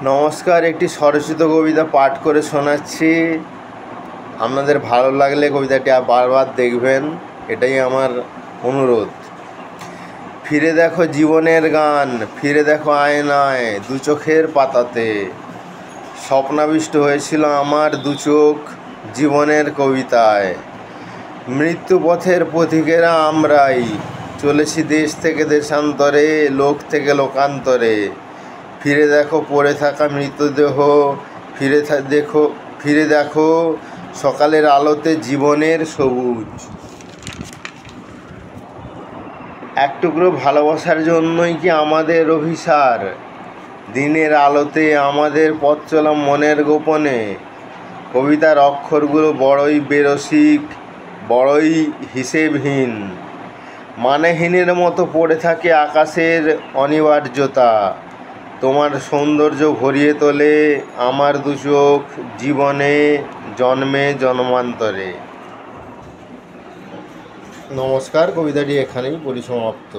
নমস্কার, একটি স্বরচিত কবিতা পাঠ করে শোনাচ্ছি। আপনাদের ভালো লাগলে কবিতাটি বারবার দেখবেন, এটাই আমার অনুরোধ। ফিরে দেখো জীবনের গান, ফিরে দেখো আয়নায়, দু চোখের পাতাতে স্বপ্নাবিষ্ট হয়েছিল আমার দু চোখ জীবনের কবিতায়। মৃত্যুপথের পথিকেরা আমরাই, চলেছি দেশ থেকে দেশান্তরে, লোক থেকে লোকান্তরে। ফিরে দেখো পড়ে থাকা মৃতদেহ, ফিরে দেখো সকালের আলোতে জীবনের সবুজ। এক টুকরো ভালোবাসার জন্যই কি আমাদের অভিসার, দিনের আলোতে আমাদের পথ চলা মনের গোপনে। কবিতার অক্ষরগুলো বড়ই বেরসিক, বড়ই হিসেবহীন, মানেহীনের মতো পড়ে থাকে আকাশের অনিবার্যতা। তোমার সৌন্দর্য ভরিয়ে তোলে আমার দু চোখ জীবনে, জন্মে জন্মান্তরে। নমস্কার, কবিতাটি এখানেই পরিসমাপ্ত।